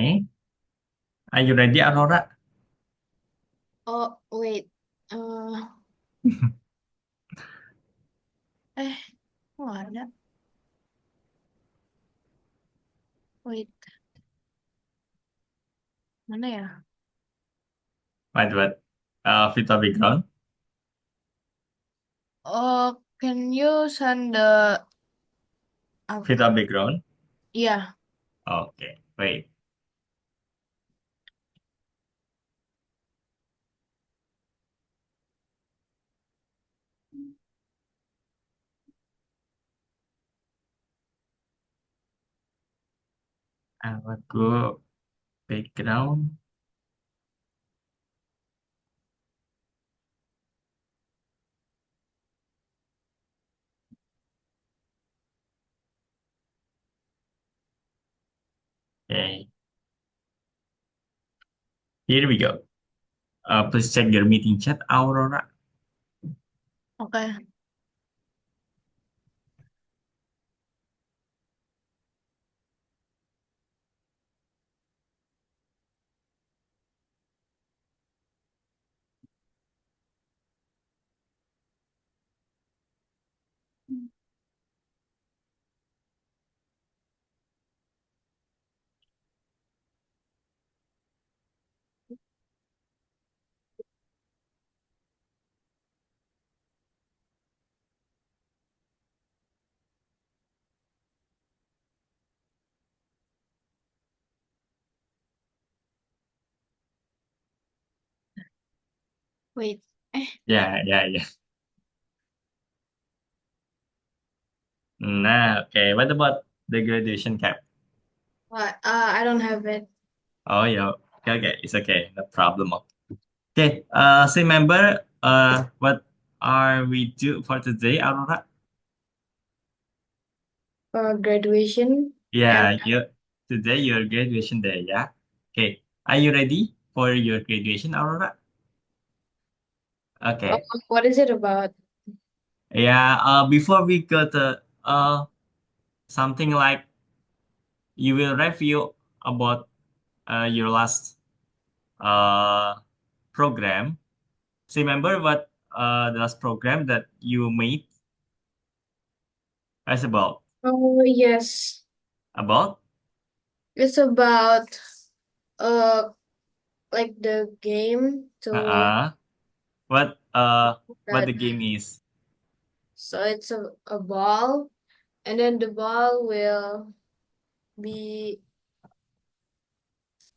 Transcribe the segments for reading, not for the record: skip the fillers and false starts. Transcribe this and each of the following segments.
Okay. Are you ready, Aurora? Oh, wait. Eh, kok nggak ada? Wait, mana ya? What? Vita background. Oh, can you send the... Vita Apa? background. Iya, Okay. Wait. Aku background. Okay. Here we go. Please check your meeting chat, Aurora. oke. Wait. Yeah. Nah, okay. What about the graduation cap? What? I don't have it. Oh, yeah. Okay. It's okay. No problem. Okay. So remember, what are we do for today, Aurora? Graduation. And Yeah, today your graduation day, yeah? Okay. Are you ready for your graduation, Aurora? Okay. what is it about? Yeah, before we go to something like you will review about your last uh program. So remember what the last program that you made is about? Oh, yes. About? It's about uh like the game to Uh-uh. What that. the game is? So it's a ball, and then the ball will be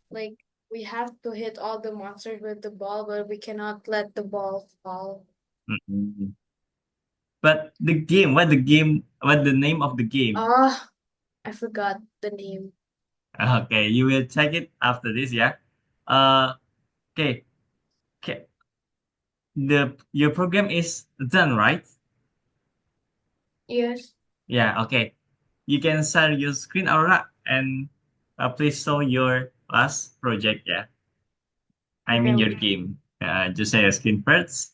like we have to hit all the monsters with the ball, but we cannot let the ball fall. Mm-mm. But the game, what the name of the game? Oh, I forgot the name. Okay, you will check it after this, yeah. Uh, okay, okay. The your program is done, right? Yes. Yeah. Okay. You can share your screen, Aura, and please show your last project. Yeah, I Okay. mean your game. Just share your screen first.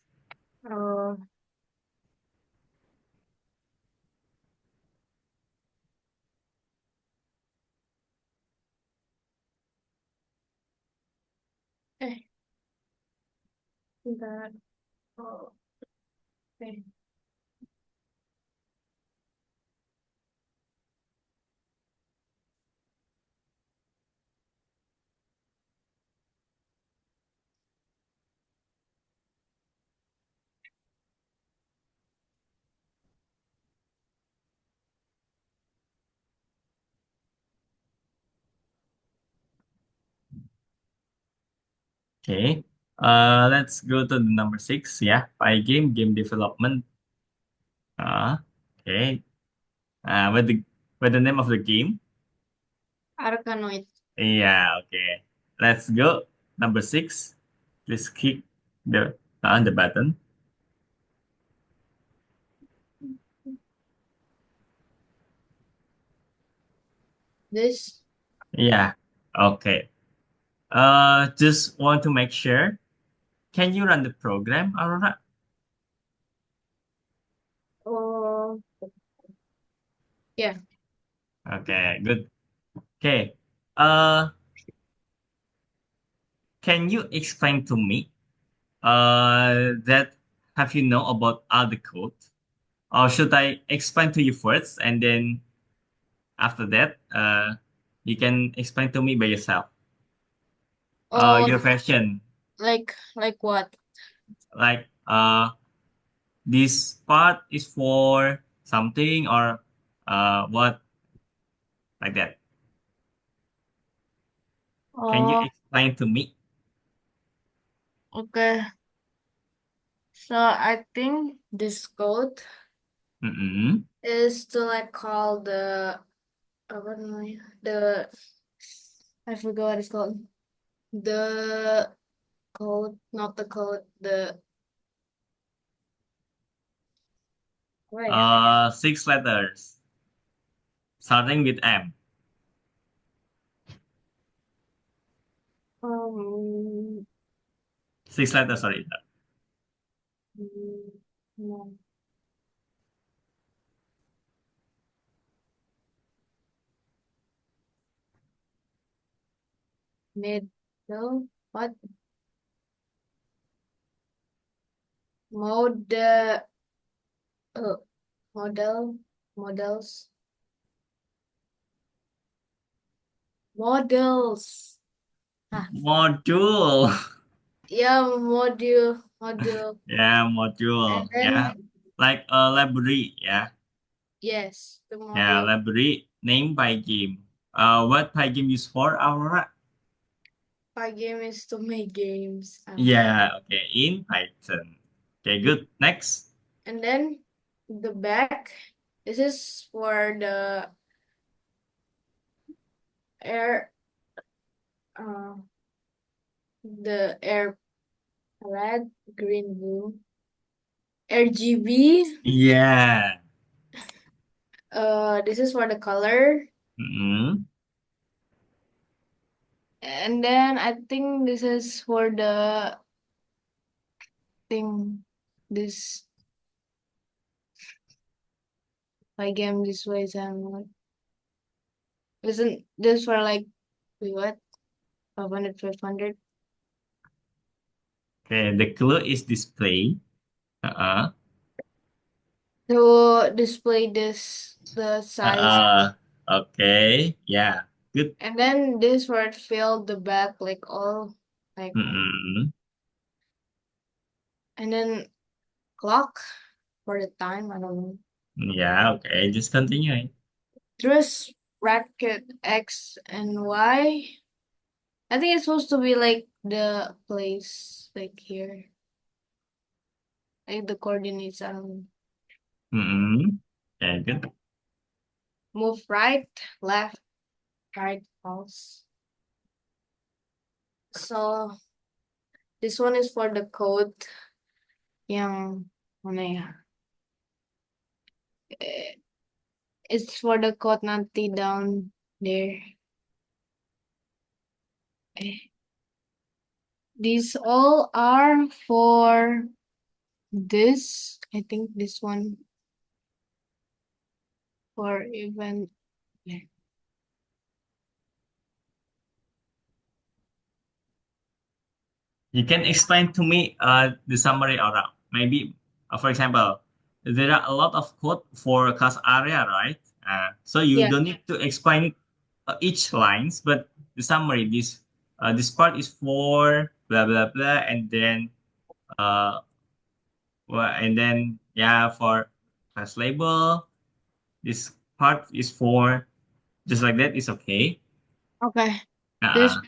Uh, eh, that. Oh, okay. Okay. Let's go to the number six. Yeah, by game development. Okay. What the name of the game? Arkanoid. Yeah, okay. Let's go. Number six. Please click the button. This. Yeah. Okay. Just want to make sure. Can you run the program, Aurora? Oh, yeah. Okay, good. Okay. Uh, can you explain to me that have you know about all the code? Or should I explain to you first and then after that you can explain to me by yourself? Oh, Your question, like what? like this part is for something or what, like that. Can you Oh, explain to me? okay. So I think this code Mm-mm. is to like call apa namanya? I forgot what it's called. The code, not the code, what ya? 6 letters starting with M. Um, 6 letters, sorry. no, middle, what? Mode, uh, model, models, models. Ah, Module. yeah, module. Yeah, And module. Yeah, then, like a library. Yeah, yes, the yeah, module. library named Pygame. What Pygame used for, Aurora? My game is to make games. Yeah, okay, in Python. Okay, good. Next. And then the back, this is for air, uh, the air red, green, blue, RGB. Yeah. This is for the color. Mm-mm. And then I think this is for the thing, this my game this way is like, isn't this for like, wait, what? 500, 500 Okay, the clue is display. Uh-uh. to display this, the size. Uh-uh. Okay. Yeah. Good. And then this for it fill the back like all like, Mm-mm. and then clock for the time, I don't know. Yeah, okay. Just continue it. Dress bracket X and Y. I think it's supposed to be like the place like here. Like the coordinates, I don't know. Mm-mm. Okay, good. Move right, left, right, false. So this one is for the code yang mana ya? Eh, It's for the code nanti down there. Eh, These all are for this. I think this one for event. Yeah. You can explain to me the summary around. Maybe, for example, there are a lot of code for class area, right? So you Yeah. don't need to explain it each lines, but the summary, this part is for blah blah blah, and then yeah, for class label, this part is for just like that is okay. Okay. This Uh-uh.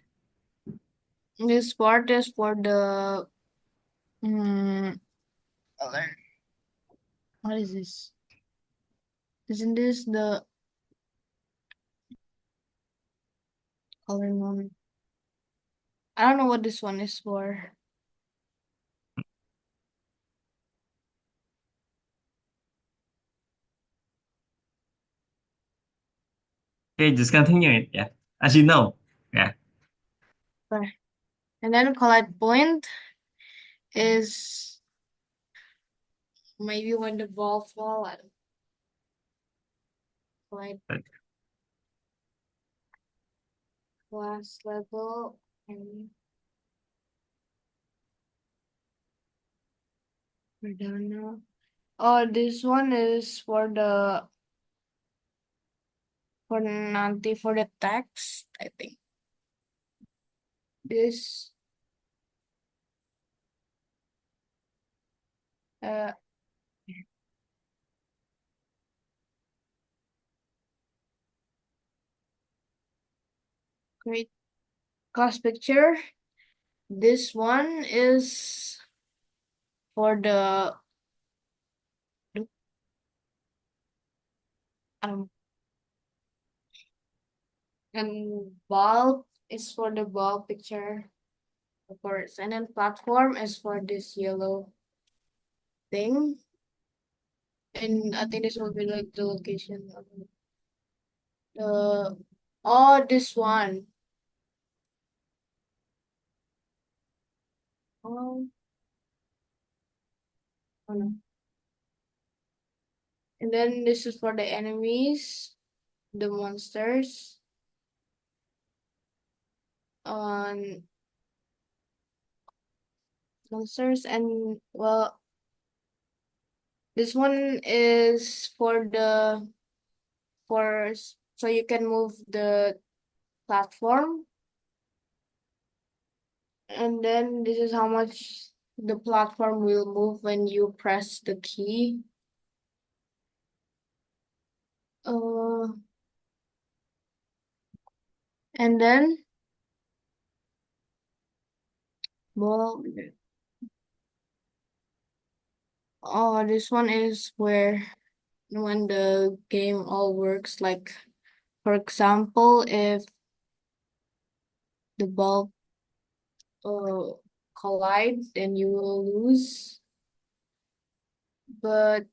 this part is for the mm, color. What is this? Isn't this the color one? I don't know what this one is for. Okay, just continue it. Yeah, as you know. Yeah. Okay. And then collide point is maybe when the ball fall. I don't collide class level. And Cardano. Oh, this one is for the text, I think. This uh great class picture. This one is for the um and bulb is for the bulb picture, of course. And then platform is for this yellow thing. And I think this will be like the location of the oh this one. Oh, oh no. And then this is for the enemies, the on monsters, and well, this one is for so you can move the platform, and then this is how much the platform will move when you press the key. Uh, and then well, oh, this one is where when the game all works. Like for example, if the bulb uh collide, then you will lose. But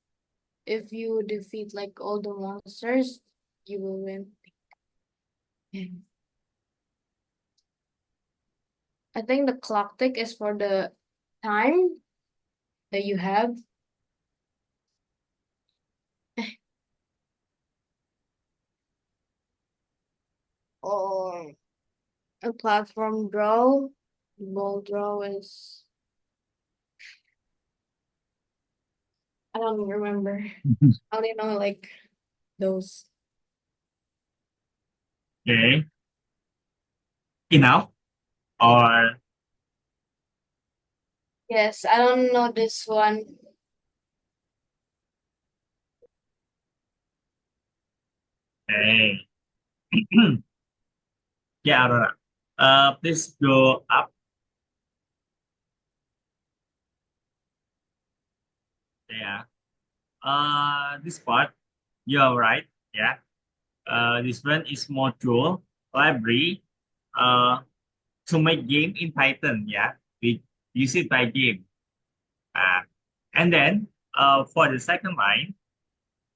if you defeat like all the monsters, you will win. I think the clock tick is for the time that you have. Or a platform draw. Ball draw is I don't remember. I only know like those. Okay, enough or Yes, I don't know this one. okay? Yeah, Aurora. Please go up. Yeah. This part, you are right. Yeah. This one is module library. Uh, to make game in Python. Yeah. We use it by game. Uh, and then for the second line,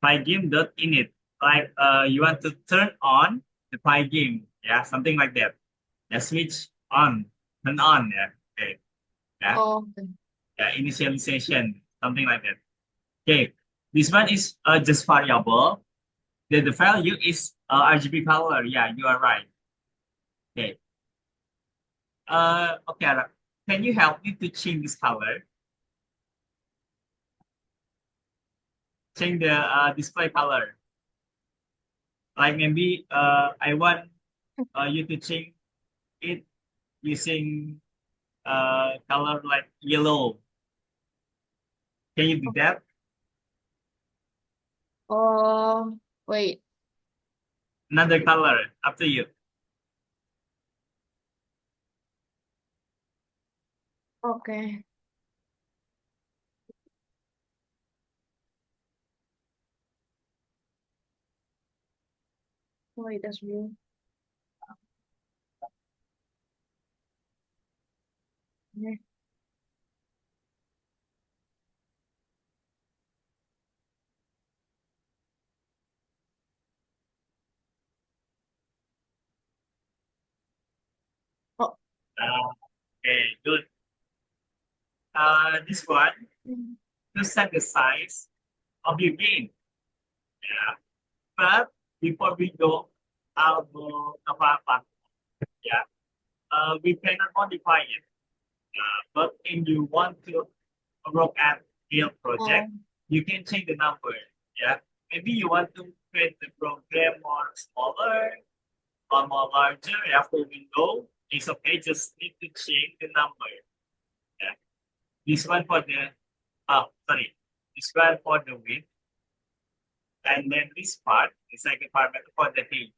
pygame dot init. Like you want to turn on the pygame. Yeah, something like that. Yeah, switch on, turn on. Yeah. Okay. Yeah. Oh, Yeah. Initialization, something like that. Okay. This one is just variable. The value is RGB color. Yeah, you are right. Okay. Okay, Ara, can you help me to change this color? Change the display color. Like maybe I want you to change it using color like yellow. Can you do that? oh, wait. Another color, up to you. Okay. Wait, that's blue. Okay. Oh. Okay, good. This one, Mm. to set the size of your game. Yeah. But before we go out of our part, yeah, we cannot modify it. But if you want to look at real project, Um, you can change the number. Yeah. Maybe you want to create the program more smaller or more larger after window. It's okay, just need to change the number. Yeah. This one for the sorry. This one for the width. And then this part, the second parameter for the height.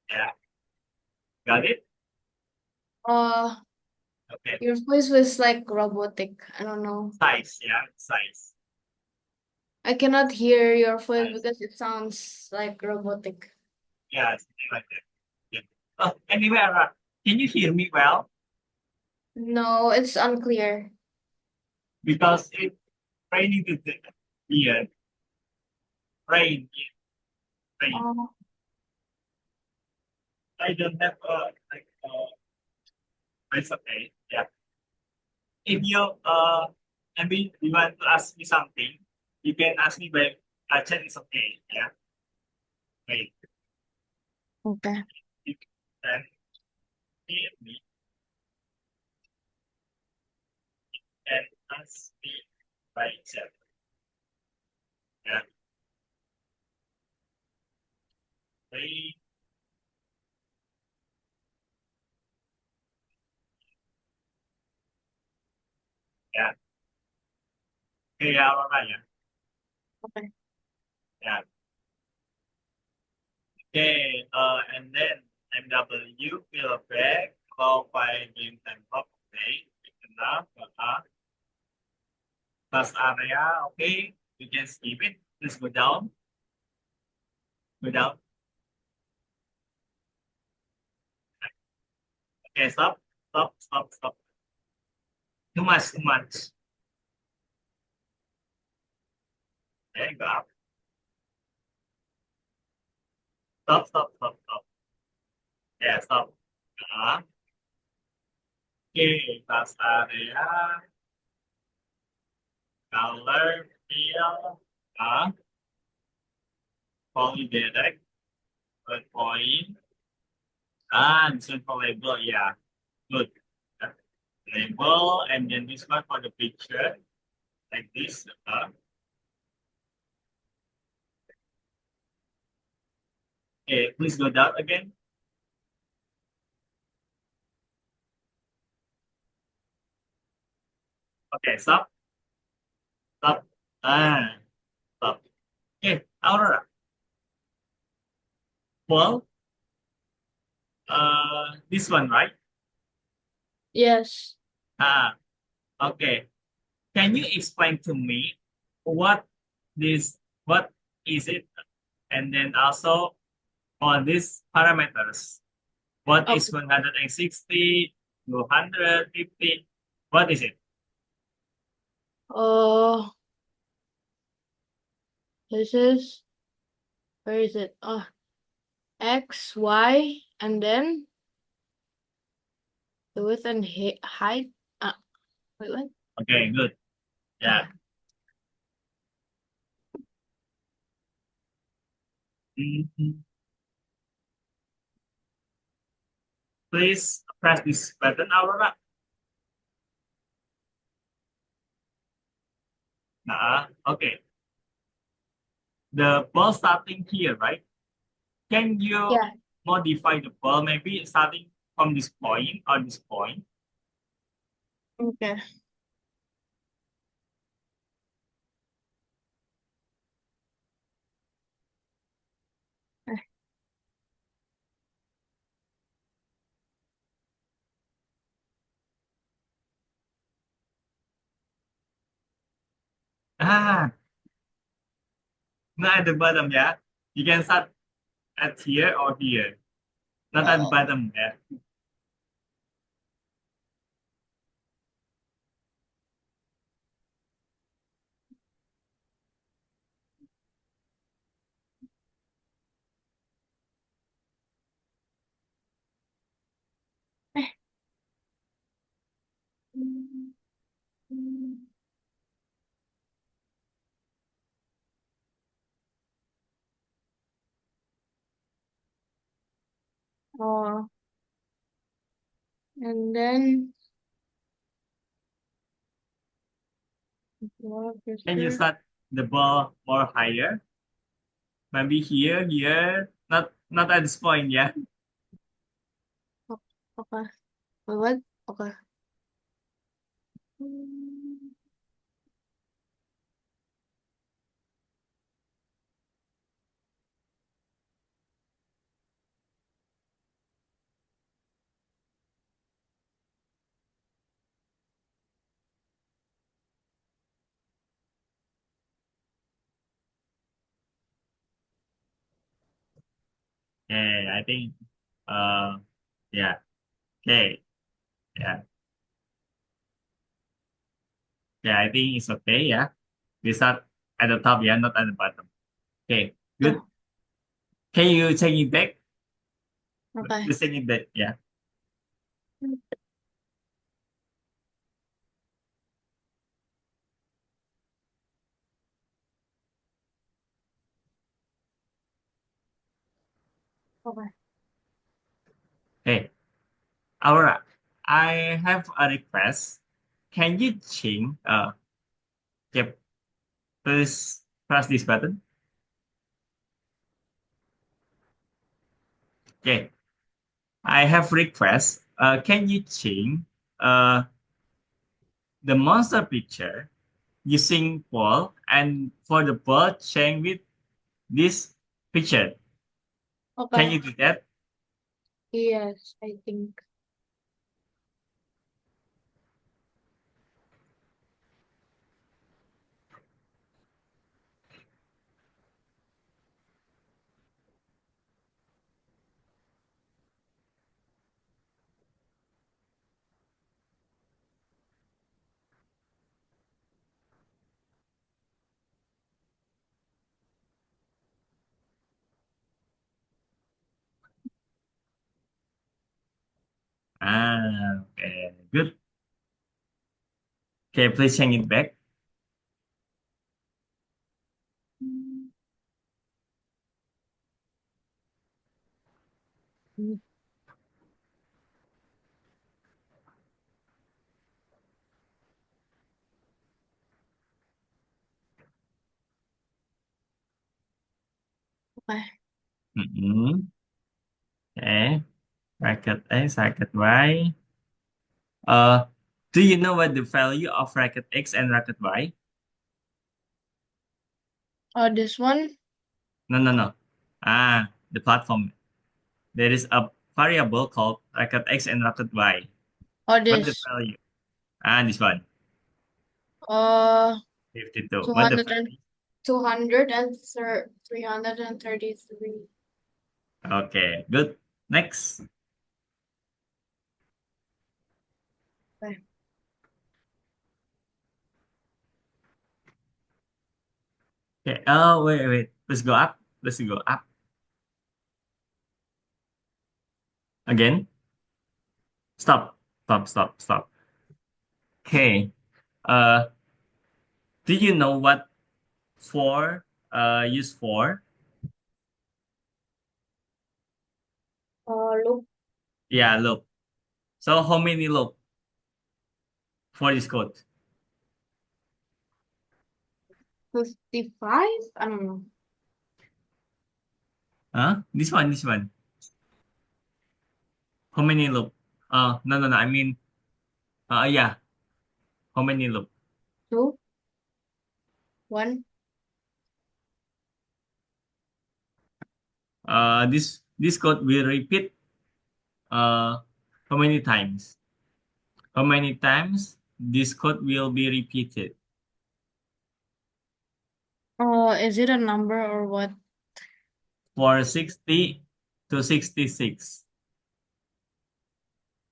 Yeah. Got it? uh, Okay. your voice was like robotic. I don't know. Size, yeah, size. I cannot hear your voice Size. because it sounds like robotic. Yeah, something like that. Yeah. Oh, anyway, can you hear me well? No, it's unclear. Because it's raining today. Yeah, rain, rain. Oh, I don't have it's okay. Yeah. If you I mean you want to ask me something, you can ask me by chat is okay. Yeah. Wait. okay. You can hear me and ask me by chat. Yeah. Wait. Yeah. Okay, yeah, alright, yeah. Okay. Yeah. Okay, and then MW fill back, followed by game and pop. Okay, enough. Plus area, okay. You can skip it. Just go down, go down. Okay, stop, stop, stop, stop. Too much, too much. Okay, go up. Stop, stop, stop, stop. Yeah, stop. Uh, okay, plus area, color, fill, polydirect, red point, and simple label. Yeah, good. Yeah. Label, and then this one for the picture, like this. Okay, please go down again. Okay, stop, stop, ah, stop. Okay, Aurora. Well, this one, right? Yes. Ah, okay. Can you explain to me what this, what is it? And then also on these parameters, what is Okay. 160, 250? What is it? Uh, this is, where is it? X, Y, and then the width and height. Wait, what? Okay, good. Yeah. Mhm. Please press this button, Aurora. Okay. The ball starting here, right? Can you Yeah. modify the ball maybe starting from this point or this point? Okay. Ah, not at the bottom, yeah. You can start at here or here, not at the Oh. bottom, yeah. Oh, and then Can you Officer. start the ball more higher? Maybe here, here. Not at this point, yeah. Okay. Wait, what? Okay. Mm, Yeah, I think uh yeah. Okay. Yeah. Yeah, I think it's okay, yeah. We start at the top, yeah, not at the bottom. Okay, good. yeah. Can you take it back? Okay. Let's take it back, yeah. Okay. Hey, Aura, I have a request. Can you change yep, please press this button. Okay. I have request. Can you change uh the monster picture using ball and for the ball change with this picture? Can Okay. you do that? Yes, I think. Okay, good. Okay, please change it back. Mm, okay. Mm-mm. Okay, bracket X, bracket Y. Uh, do you know what the value of bracket X and bracket Y? Oh, this one? No, no, no. The platform. There is a variable called bracket X and bracket Y. Oh, What the this. value? This one, Uh, 52. What the 200 and value? 333. Okay, good. Next. Okay. Okay. Oh, wait, wait. Let's go up. Let's go up again. Stop. Stop. Stop. Stop. Okay. Uh, do you know what for use for? Look, Yeah, loop. So how many loop for this code? 55? I don't know. Huh? This one. This one. How many loop? No, no, no. I mean, yeah. How many loop? Two, This code will repeat. How many times? How many times this code will be repeated? Is it a number or what? For 60 to 66.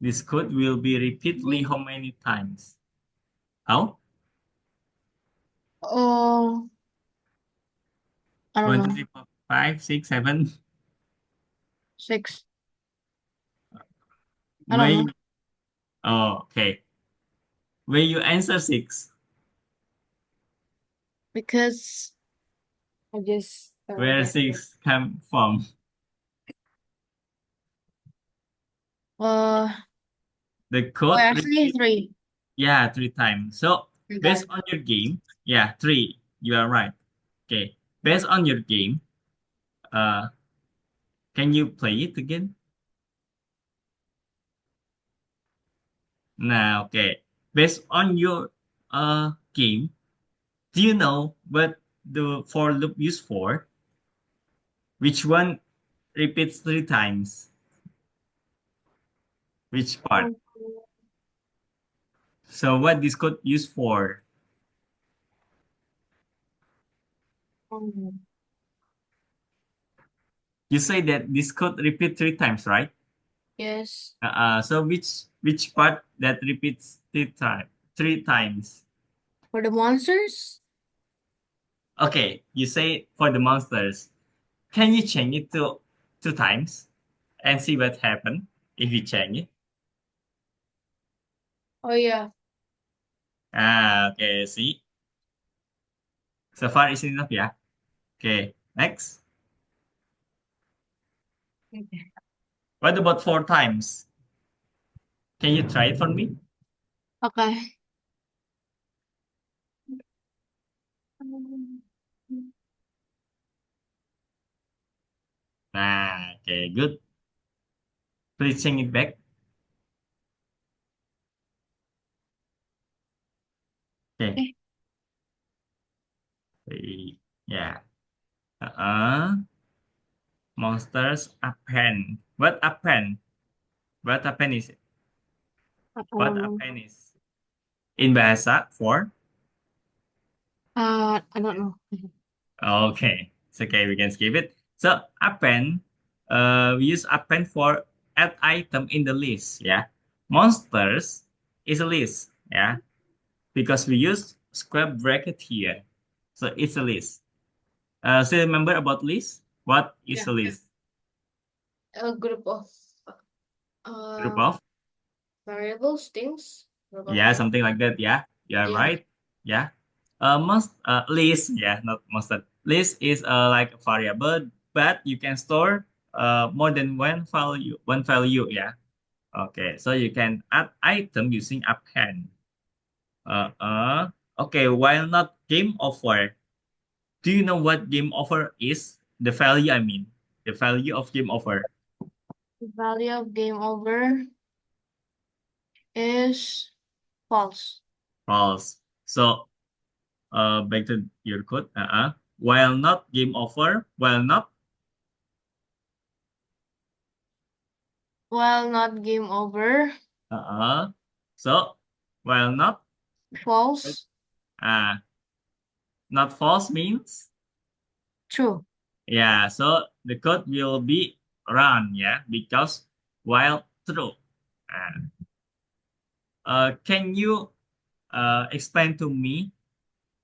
This code will be repeatedly how many times? How? Oh, I don't One, two, know. three, four, five, six, seven. Six. I don't know. When okay. When you answer six, Because I just where get it. six come from? Uh, The oh, code actually repeat, three. yeah, three times. So I got Based it. on your game, yeah, three. You are right. Okay. Based on your game, uh, can you play it again? Now, okay. Based on your game, do you know what the for loop used for? Which one repeats three times? Which part? Um, So what this code used for? um, You say that this code repeat three times, right? yes. So which part that repeats three times? For the monsters? Okay, you say for the monsters. Can you change it to two times and see what happen if you change it? Oh yeah. Okay, see. So far is enough, yeah. Okay, next. Okay. What about four times? Can you try it for me? Okay. Okay, good. Please change it back. Okay. Okay. Yeah. Uh-uh. Monsters append. What append? What append is it? What Um, append is? In bahasa for? I don't know. Okay. It's okay, we can skip it. So append, we use append for add item in the list. Yeah. Monsters is a list. Yeah. Because we use square bracket here. So it's a list. So remember about list? What is Yeah. a list? A group of Group uh of? variables, things, group of Yeah, things. something like that. Yeah, yeah, Yeah. right. Yeah. Most list. Yeah, not mustard. List is like a variable, but you can store more than one value. One value. Yeah. Okay. So you can add item using append. Uh uh. Okay. While not game over, do you know what game over is? The value. I mean, the value of game over. The value of game over is false. False. So back to your code. While not game over, while not Well, not game over. Uh-uh. So, well, False. uh, not false means, True. yeah, so the code will be run, yeah, because while true. Uh, can you explain to me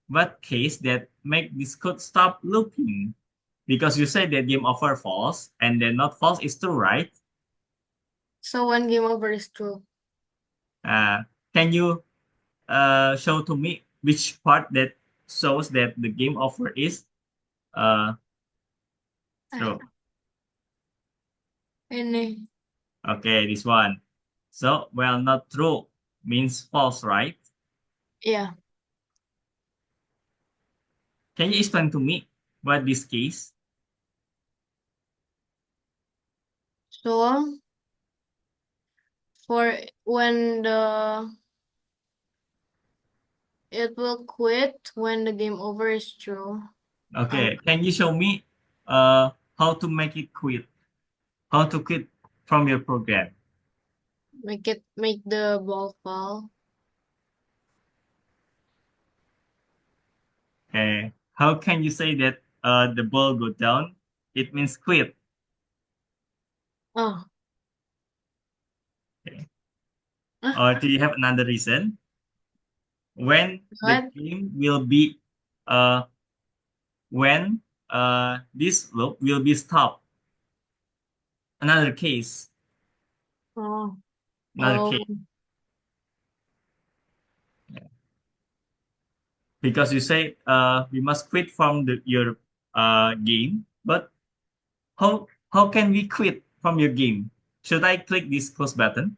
what case that make this code stop looping? Because you say that game over false and then not false is true, right? So when game over is true. Uh, can you show to me which part that shows that the game over is uh, Ah, true? Any. Okay, this one. So, well, not true means false, right? Yeah. Can you explain to me what this case? So for when the it will quit when the game over is true. Um, Okay, can you show me how to make it quit? How to quit from your program? make the ball fall. Okay, how can you say that the ball go down? It means quit. Oh. Okay. Ah, Or do you have another reason? When the what? game will be uh when this loop will be stopped. Another case. Oh. Another Oh. case. Because you say we must quit from your game, but how can we quit from your game? Should I click this close button?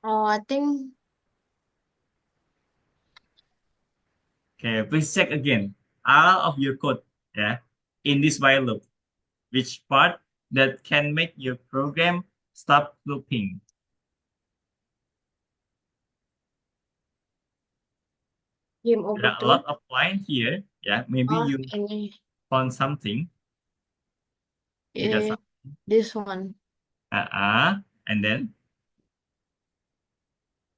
Oh, I think. Okay, please check again all of your code, yeah, in this while loop. Which part that can make your program stop looping? Game There over are a two. lot of line here. Yeah, maybe Oh, you ini. found something. You got Eh, some. this one. And then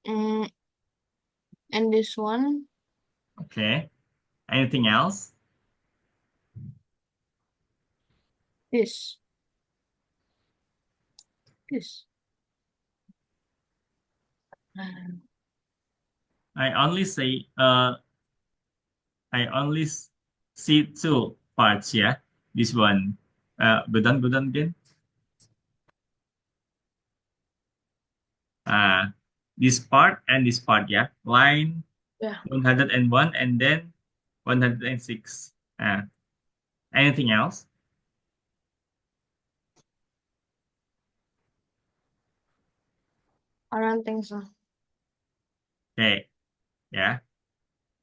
Mm, and this one. okay. Anything else? This. This. I only say I only see two parts. Yeah, this one. Go down again. Uh, this part and this part. Yeah, line Yeah. 101 and then 106. Anything else? I don't think so. Okay, yeah.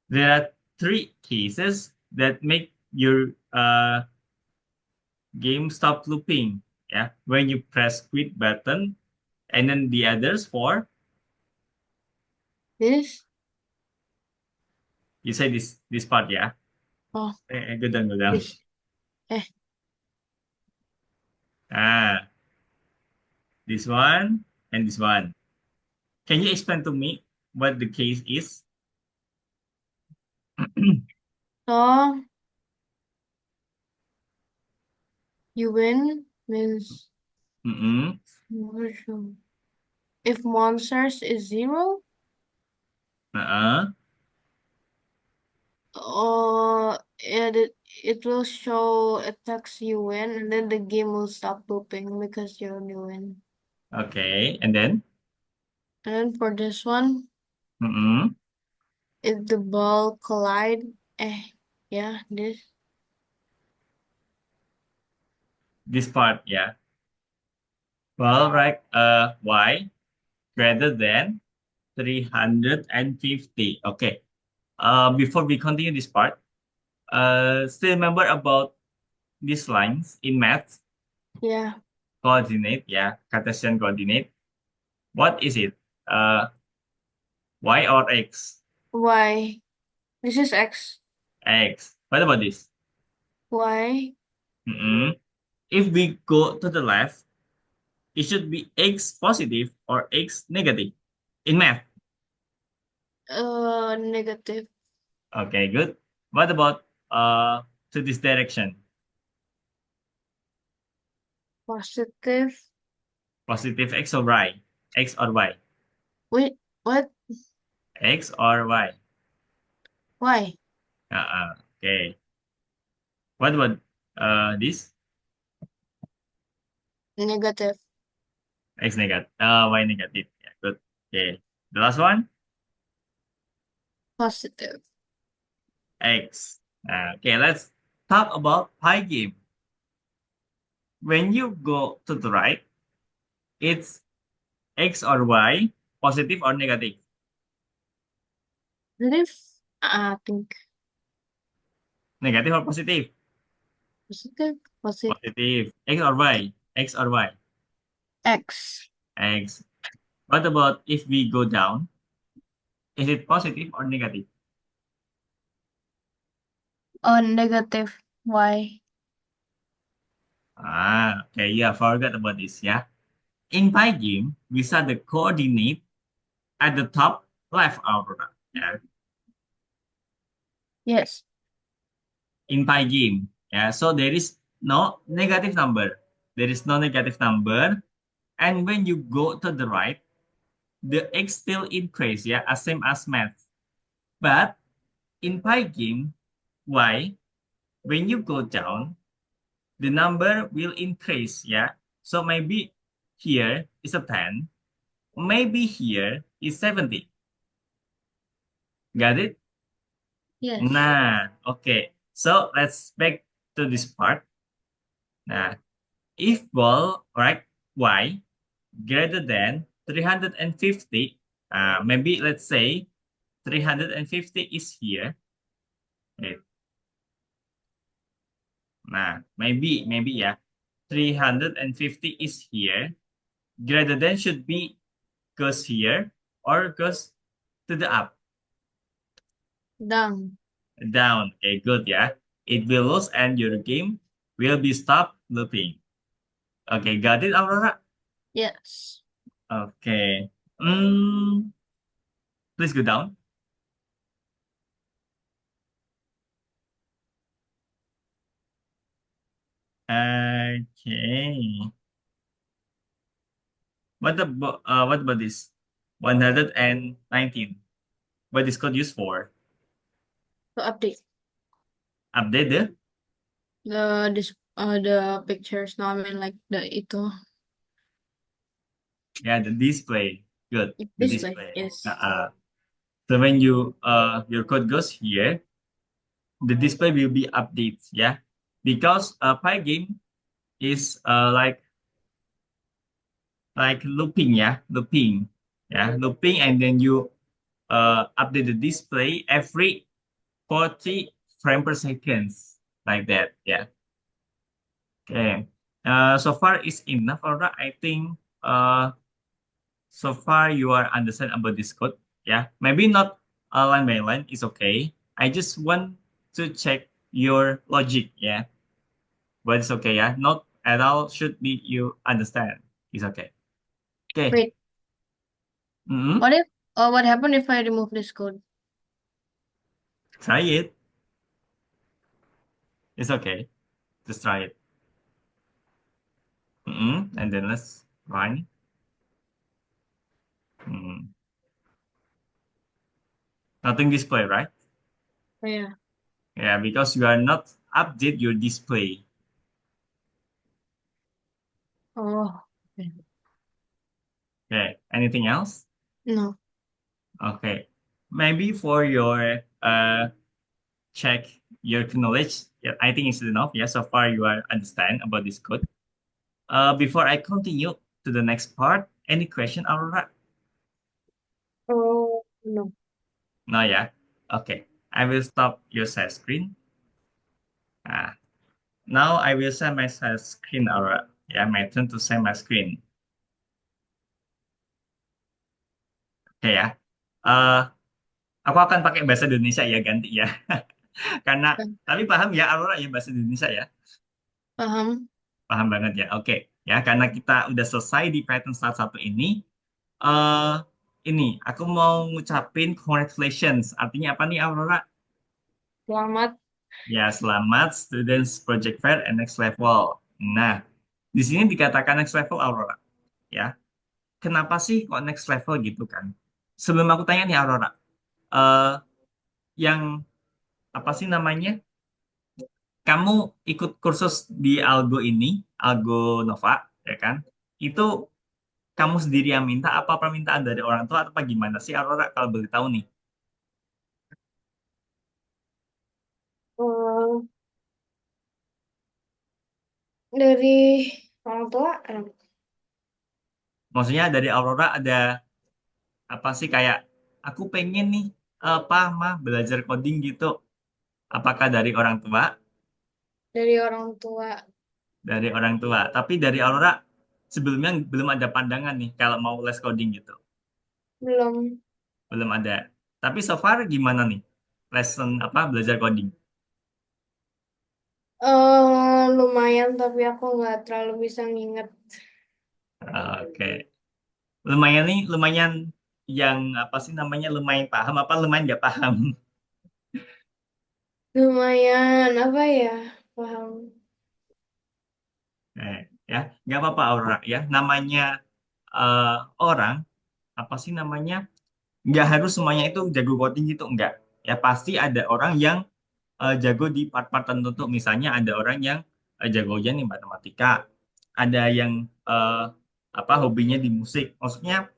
There are three cases that make your game stop looping. Yeah, when you press quit button, and then the others four, This. you say this part, yeah. Oh, Go down, go down. this. Eh. Ah, this one and this one. Can you explain to me what the case is? So you win means Mm-mm. if monsters is zero, Uh-uh. it will show attacks you win, and then the game will stop looping because you only win. Okay, and then And then for this one, mm-mm. if the ball collide, yeah, this. This part, yeah. Well, right. Y greater than 350. Okay. Before we continue this part, still remember about these lines in math, Yeah. coordinate, yeah, Cartesian coordinate. What is it? Uh, Y or X? Y. This is X. X. What about this? Y. Mm-mm. If we go to the left, it should be X positive or X negative in math. Negative. Okay, good. What about to this direction? Positive. Positive X or Y? X or Y? Wait, what? X or Y? Y. Okay. What about this? Negative. X negative. Y negative. Yeah, good. Okay. The last one? Positive. X. Okay, let's talk about pi game. When you go to the right, it's X or Y, positive or negative? Negative. I think Negative or positive? positive. Positive. Positive. X or Y? X or Y? X. X. What about if we go down? Is it positive or negative? Negative. Y. Okay, yeah, forgot about this, yeah. In Pi game, we saw the coordinate at the top left, Aurora. Yeah, Yes. in Pi game. Yeah, so there is no negative number. There is no negative number. And when you go to the right, the x still increase, yeah, as same as math. But in Pi game, y, when you go down, the number will increase, yeah. So maybe here is a 10, maybe here is 70. Got it? Yes. Nah, okay. So let's back to this part. Nah, if ball, right, y greater than 350, maybe let's say 350 is here. Wait. Nah, maybe ya. 350 is here. Greater than should be goes here or goes to the up, Down. down. Okay, good ya. It will lose and your game will be stopped looping. Okay, got it, Aurora? Yes. Okay. Mm, please go down. Okay. What about this? 119. What is code used for? To update Update the pictures. No, I mean like the ito yeah, the display. Good. The display. display. Yes. So when your code goes here, the display will be updated, yeah. Because Pygame is like looping, yeah, looping, and then you update the display every 40 frame per seconds, like that, yeah. Okay. So far is enough, Aura. I think so far you are understand about this code. Yeah. Maybe not line by line is okay. I just want to check your logic. Yeah. But it's okay. Yeah. Not at all should be you understand. It's okay. Okay. Wait. Mm-hmm. What if? What happened if I remove this code? Try it. It's okay. Just try it. Mm-hmm. And then let's run. Mm. Nothing display, right? Oh, yeah. Yeah, because you are not update your display. Oh. Okay. Okay. Anything else? No. Okay. Maybe for your check your knowledge, yeah, I think it's enough. Yeah, so far you are understand about this code. Before I continue to the next part, any question, Aurora? Oh no. No, yeah. Okay. I will stop your share screen. Ah, now I will share my share screen, Aurora. Yeah, my turn to share my screen. Oke ya. Eh, aku akan pakai bahasa Indonesia ya ganti ya. Karena tapi paham ya Aurora ya bahasa Indonesia ya. Paham. Paham banget ya. Oke. Ya, karena kita udah selesai di Python start satu eh ini aku mau ngucapin congratulations. Artinya apa nih Aurora? Selamat. Ya, selamat Students Project Fair and Next Level. Nah, di sini dikatakan next level Aurora. Ya, kenapa sih kok next level gitu kan? Sebelum aku tanya nih Aurora, eh yang apa sih namanya? Kamu ikut kursus di Algo ini, Algo Nova, ya kan? Itu kamu sendiri yang minta apa permintaan dari orang tua atau apa gimana sih Aurora kalau boleh tahu nih? Eh, dari orang tua. Maksudnya dari Aurora ada apa sih kayak aku pengen nih apa mah belajar coding gitu. Apakah dari orang tua? Dari orang tua. Dari orang tua. Tapi dari Aurora sebelumnya belum ada pandangan nih kalau mau les coding gitu. Belum. Belum ada. Tapi so far gimana nih? Lesson apa belajar coding? Lumayan tapi aku nggak terlalu bisa nginget. Oke. Lumayan nih, lumayan yang apa sih namanya lumayan paham apa lumayan nggak paham? Lumayan apa ya? Paham. Ya, nggak apa-apa Aura ya. Namanya eh, orang apa sih namanya? Nggak harus semuanya itu jago coding gitu enggak. Ya pasti ada orang yang jago di part-part tertentu. Misalnya ada orang yang jagonya nih matematika, ada yang apa hobinya di musik. Maksudnya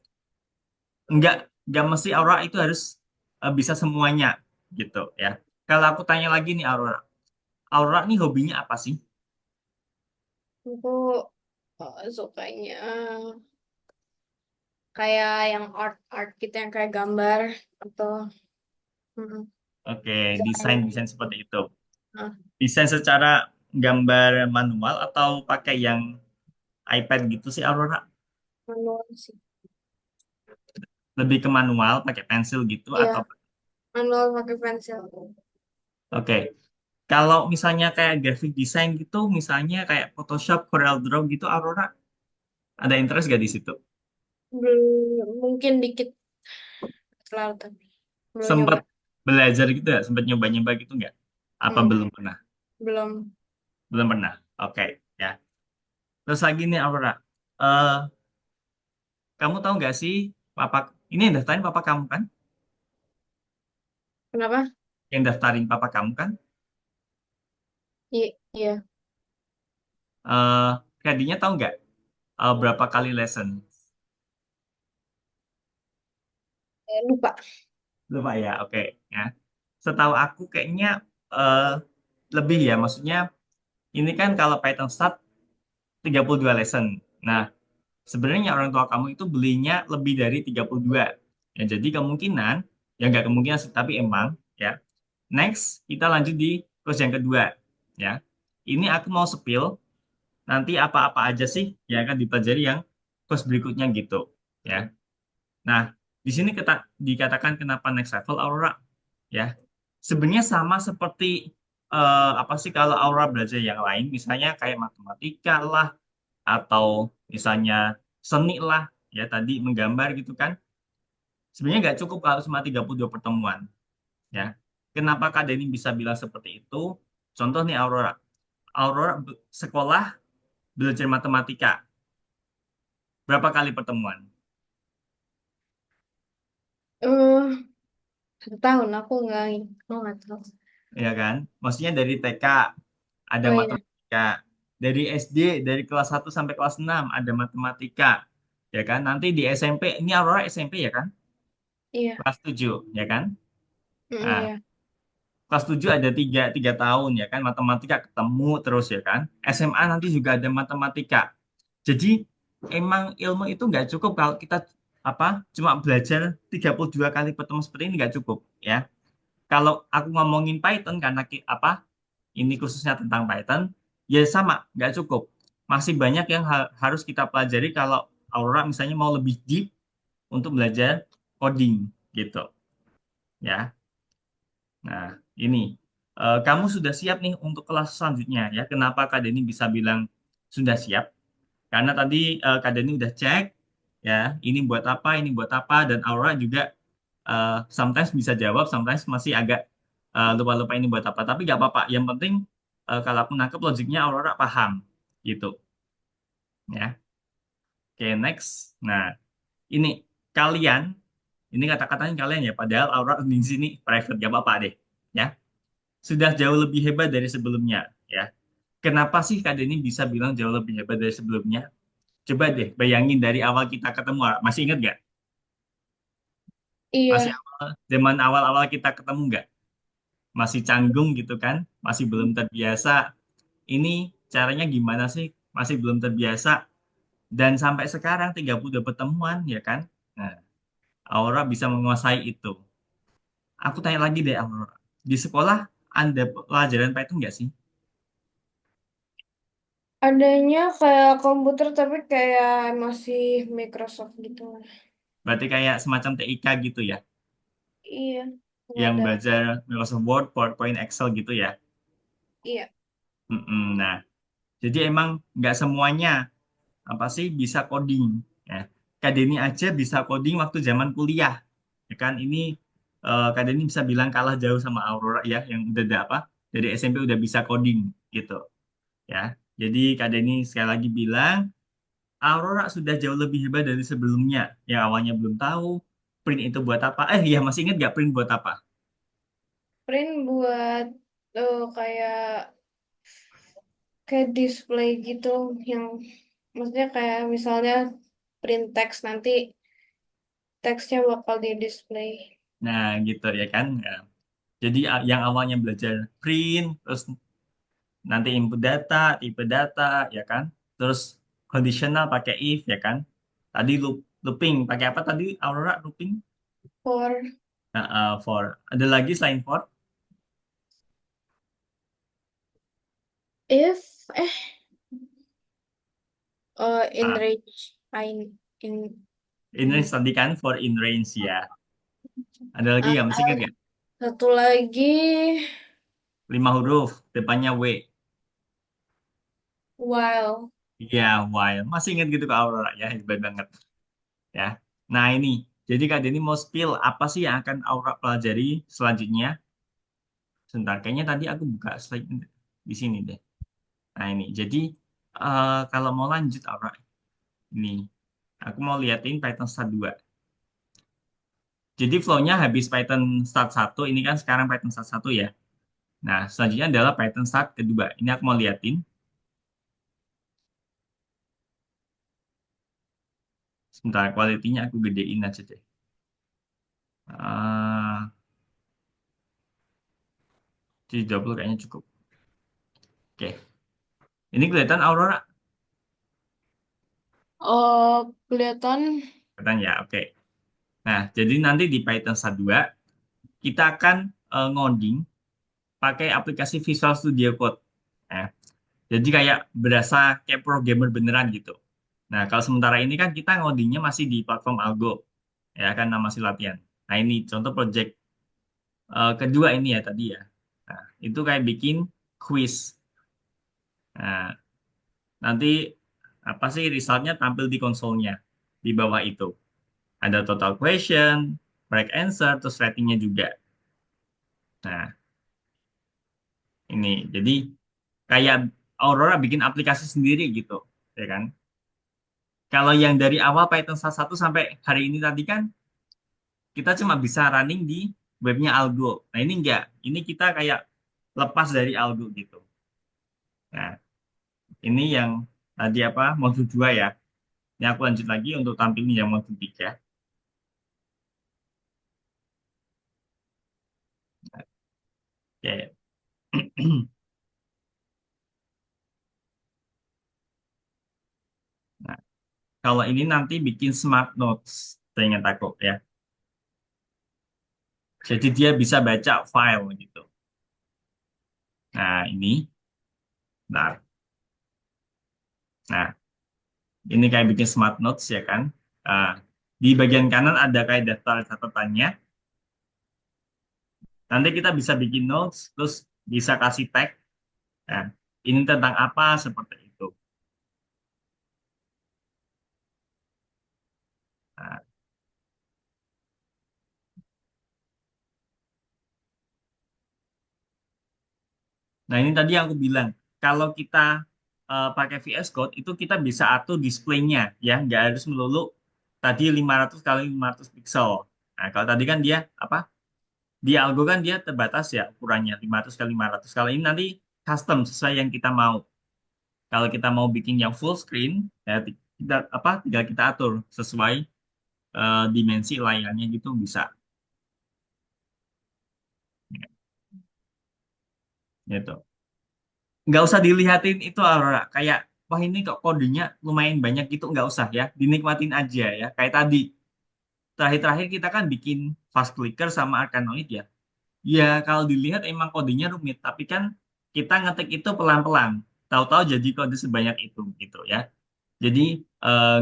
nggak nggak mesti Aura itu harus bisa semuanya gitu ya. Kalau aku tanya lagi nih Aura, Aura nih hobinya apa sih? Aku sukanya kayak yang art art gitu yang kayak gambar atau mm, Oke, desain Desain. desain seperti itu. Nah, Desain secara gambar manual atau pakai yang iPad gitu sih Aurora? manual sih. Lebih ke manual, pakai pensil gitu Iya, atau manual pakai pensil. oke. Kalau misalnya kayak graphic design gitu, misalnya kayak Photoshop, Corel Draw gitu, Aurora ada interest gak di situ? Belum, mungkin dikit selalu tapi belum nyoba. Sempet belajar gitu ya? Sempet nyoba-nyoba gitu nggak? Apa Enggak, belum pernah? belum. Belum pernah. Oke, ya. Terus lagi nih Aurora, eh kamu tahu nggak sih papa ini yang daftarin papa kamu kan? Kenapa? Yang daftarin papa kamu kan? Iya, Eh Kadinya tahu nggak berapa kali lesson? lupa. Lupa ya, oke. Ya. Setahu aku kayaknya eh lebih ya, maksudnya ini kan kalau Python Start 32 lesson. Nah, sebenarnya orang tua kamu itu belinya lebih dari 32. Ya, jadi kemungkinan, ya nggak kemungkinan sih, tapi emang ya. Next, kita lanjut di course yang kedua. Ya, ini aku mau spill nanti apa-apa aja sih yang akan dipelajari yang course berikutnya gitu. Ya, nah di sini kita dikatakan kenapa next level Aurora. Ya, sebenarnya sama seperti apa sih kalau Aurora belajar yang lain, misalnya kayak matematika lah atau misalnya seni lah, ya tadi menggambar gitu kan. Sebenarnya nggak cukup kalau cuma 32 pertemuan, ya. Kenapa Kak Denny bisa bilang seperti itu? Contoh nih Aurora. Aurora sekolah belajar matematika. Berapa kali pertemuan? Eh, 1 tahun aku nggak tahu. Ya kan? Maksudnya dari TK ada Oh iya, matematika. Dari SD, dari kelas 1 sampai kelas 6 ada matematika. Ya kan? Nanti di SMP, ini Aurora SMP ya kan? iya, Kelas 7 ya kan? Nah, iya. kelas 7 ada tiga tahun ya kan, matematika ketemu terus ya kan. SMA nanti juga ada matematika. Jadi emang ilmu itu nggak cukup kalau kita cuma belajar 32 kali pertemuan seperti ini nggak cukup ya. Kalau aku ngomongin Python karena ini khususnya tentang Python, ya sama nggak cukup. Masih banyak yang harus kita pelajari kalau Aurora misalnya mau lebih deep untuk belajar coding gitu ya. Nah, ini kamu sudah siap nih untuk kelas selanjutnya ya. Kenapa Kak Denny bisa bilang sudah siap? Karena tadi Kak Denny udah cek ya, ini buat apa, dan Aura juga sometimes bisa jawab, sometimes masih agak lupa-lupa ini buat apa. Tapi nggak apa-apa. Yang penting kalau aku nangkep logiknya Aurora paham gitu ya. Oke, next. Nah, ini kalian, ini kata-katanya kalian ya. Padahal Aura di sini private, gak apa-apa deh. Ya, sudah jauh lebih hebat dari sebelumnya ya. Kenapa sih Kak Denny bisa bilang jauh lebih hebat dari sebelumnya? Coba deh bayangin dari awal kita ketemu, masih ingat nggak? Masih Iya, zaman awal-awal kita ketemu nggak? Masih canggung gitu kan? Masih belum terbiasa. Ini caranya gimana sih? Masih belum terbiasa. Dan sampai sekarang 32 pertemuan ya kan? Nah, Aura bisa menguasai itu. Aku tanya lagi deh Aura. Di sekolah Anda pelajaran Python nggak sih? adanya kayak komputer tapi kayak masih Microsoft gitu. Berarti kayak semacam TIK gitu ya? Iya, nggak Yang ada. belajar Microsoft Word, PowerPoint, Excel gitu ya. Iya, Nah, jadi emang nggak semuanya apa sih bisa coding. Ya. Kak Denny aja bisa coding waktu zaman kuliah. Ya kan, ini Kak Denny bisa bilang kalah jauh sama Aurora ya, yang udah dari SMP udah bisa coding gitu. Ya, jadi Kak Denny sekali lagi bilang Aurora sudah jauh lebih hebat dari sebelumnya. Yang awalnya belum tahu print itu buat apa. Iya masih ingat nggak print buat apa? print buat kayak kayak display gitu yang maksudnya kayak misalnya print teks nanti teksnya bakal di display. Nah, gitu ya kan. Ya. Jadi yang awalnya belajar print, terus nanti input data, tipe data, ya kan. Terus conditional pakai if, ya kan. Tadi looping, pakai apa tadi Aurora looping? For For. Ada lagi selain for? If in Ah, range, I in in range tadi kan for in range ya. Ada lagi uh, nggak? Masih ingat nggak? satu lagi 5 huruf, depannya W. while. Iya, while. Masih ingat gitu Kak Aurora ya, hebat banget ya. Nah ini, jadi Kak Denny mau spill apa sih yang akan Aurora pelajari selanjutnya? Sebentar, kayaknya tadi aku buka slide di sini deh. Nah ini, jadi kalau mau lanjut Aurora, ini aku mau liatin Python Start 2. Jadi flow-nya habis Python Start 1, ini kan sekarang Python Start 1 ya. Nah, selanjutnya adalah Python Start kedua. Ini aku mau liatin. Sebentar, kualitinya aku gedein aja deh. Eh, jadi 20 kayaknya cukup. Oke. Ini kelihatan Aurora. Oh, kelihatan. Kelihatan ya, oke. Nah, jadi nanti di Python Start 2, kita akan ngoding pakai aplikasi Visual Studio Code. Nah, jadi kayak berasa kayak programmer beneran gitu. Nah, kalau sementara ini kan kita ngodingnya masih di platform Algo. Ya kan, nama masih latihan. Nah, ini contoh project kedua ini ya tadi ya. Nah, itu kayak bikin quiz. Nah, nanti apa sih resultnya tampil di konsolnya di bawah itu. Ada total question, correct answer, terus ratingnya juga. Nah, ini jadi kayak Aurora bikin aplikasi sendiri gitu, ya kan? Kalau yang dari awal Python 1 sampai hari ini tadi kan kita cuma bisa running di webnya Algo. Nah, ini enggak. Ini kita kayak lepas dari Algo gitu. Nah, ini yang tadi apa modul 2 ya. Ini aku lanjut lagi untuk tampilin yang modul 3. Oke. Nah, kalau ini nanti bikin smart notes, seingat aku ya. Jadi dia bisa baca file gitu. Nah, ini. Nah, nah, ini kayak bikin smart notes ya kan. Ah, di bagian kanan ada kayak daftar catatannya. Nanti kita bisa bikin notes, terus bisa kasih tag. Nah, ini tentang apa seperti itu. Nah, nah, ini tadi yang aku bilang, kalau kita pakai VS Code itu kita bisa atur displaynya ya, nggak harus melulu tadi 500 kali 500 pixel. Nah, kalau tadi kan dia apa? Di Algo kan dia terbatas ya ukurannya 500 kali 500. Kalau ini nanti custom sesuai yang kita mau. Kalau kita mau bikin yang full screen, ya kita apa? Tinggal kita atur sesuai dimensi layarnya gitu bisa. Gitu. Nggak usah dilihatin itu Aurora. Kayak, wah ini kok kodenya lumayan banyak gitu. Nggak usah ya. Dinikmatin aja ya. Kayak tadi. Terakhir-terakhir kita kan bikin fast clicker sama Arkanoid ya. Ya, kalau dilihat emang kodenya rumit. Tapi kan kita ngetik itu pelan-pelan. Tahu-tahu jadi kode sebanyak itu gitu ya. Jadi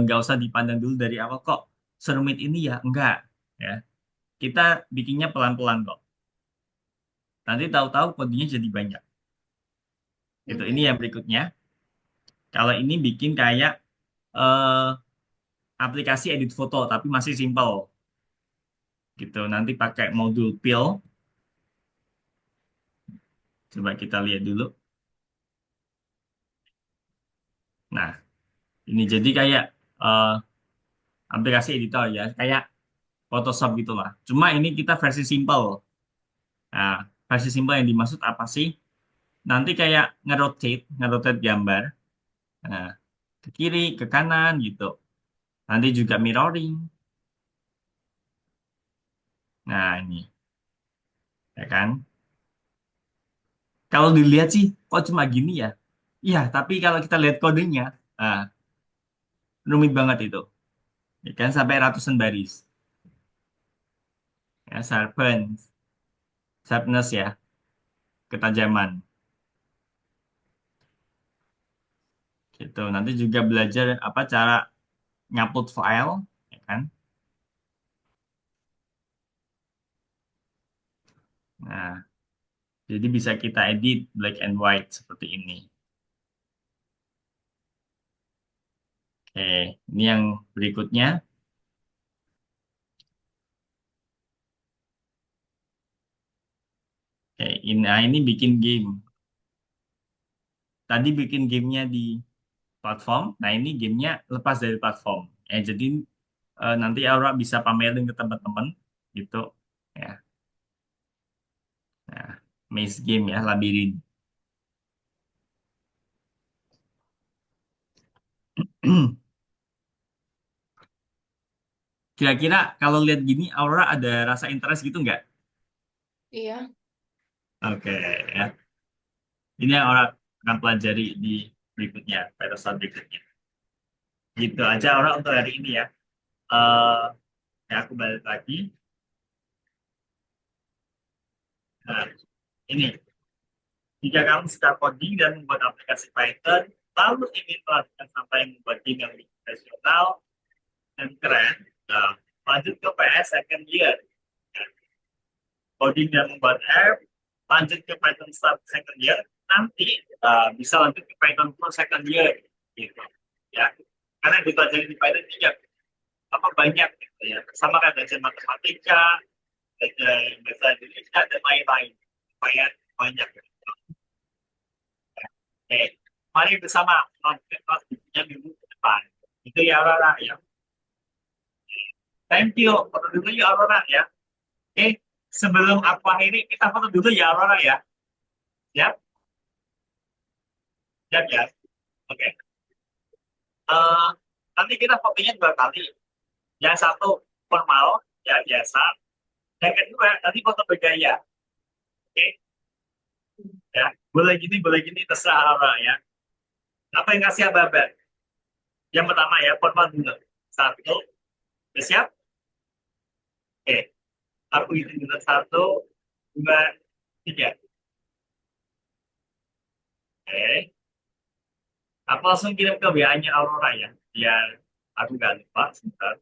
nggak usah dipandang dulu dari awal kok serumit ini ya. Enggak. Ya. Kita bikinnya pelan-pelan kok. Nanti tahu-tahu kodenya jadi banyak. Itu ini Mhm. yang berikutnya. Kalau ini bikin kayak eh, aplikasi edit foto tapi masih simple gitu. Nanti pakai modul Pil. Coba kita lihat dulu. Nah, ini jadi kayak eh, aplikasi editor ya, kayak Photoshop gitulah. Cuma ini kita versi simple. Nah, versi simple yang dimaksud apa sih? Nanti kayak ngerotate gambar. Nah, ke kiri, ke kanan gitu. Nanti juga mirroring. Nah, ini ya kan. Kalau dilihat sih kok cuma gini ya. Iya, tapi kalau kita lihat kodenya, nah, rumit banget itu. Ya kan sampai ratusan baris. Ya, sharpness ya, ketajaman. Gitu. Nanti juga belajar apa cara ngupload file, ya kan? Nah, jadi bisa kita edit black and white seperti ini. Oke, ini yang berikutnya. Oke, ini bikin game. Tadi bikin gamenya di platform. Nah, ini gamenya lepas dari platform. Jadi nanti Aura bisa pamerin ke teman-teman gitu. Ya, nah, maze game ya, labirin. Kira-kira kalau lihat gini, Aura ada rasa interest gitu nggak? Iya. Oke, ya. Ini yang Aura akan pelajari di berikutnya, pada saat berikutnya. Gitu aja Aura untuk hari ini ya. Eh, ya aku balik lagi. Nah, ini. Jika kamu suka coding dan membuat aplikasi Python, lalu ingin melanjutkan sampai membuat game yang lebih profesional dan keren, nah, lanjut ke PS second year. Coding dan membuat app, lanjut ke Python start second year, nanti bisa lanjut ke Python Pro second year. Gitu. Ya. Karena dipelajari di Python juga apa banyak gitu ya. Sama kan belajar matematika, belajar bahasa Indonesia dan lain-lain. Banyak banyak. Oke, mari bersama melanjutkan kelas berikutnya minggu ke depan. Itu ya Aurora ya. Thank you. Foto dulu ya Aurora ya. Oke, sebelum aku akhiri kita foto dulu ya Aurora ya. Siap? Siap ya. Oke. Eh, nanti kita fotonya dua kali. Yang satu formal ya biasa. Yang kedua nanti foto bergaya. Oke, ya. Boleh gini terserah Aurora ya. Apa yang kasih ababa? Yang pertama ya formal dulu. Satu, udah siap? Oke, aku hitung dulu satu, dua, tiga. Oke. Aku langsung kirim ke WA-nya Aurora ya, biar aku gak lupa. Sebentar.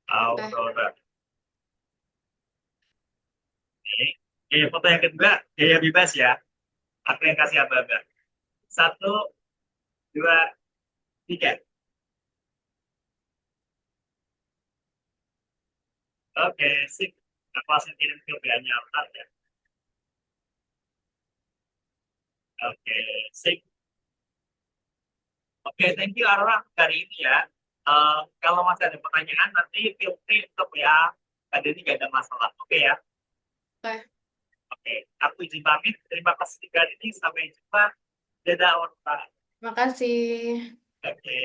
Eh, Aurora. Oke. Oke, foto yang kedua, gaya bebas ya. Aku yang kasih aba-aba. Satu, dua, tiga. Oke, sip. Aku langsung kirim ke WA-nya Aurora ya. Oke, sip. Oke, thank you Aurora untuk hari ini ya. Kalau masih ada pertanyaan, nanti feel free untuk WA. Ada ini gak ada masalah. Oke ya. oke. Oke, aku izin pamit. Terima kasih juga hari ini. Sampai jumpa. Dadah, Aurora. Makasih. Oke.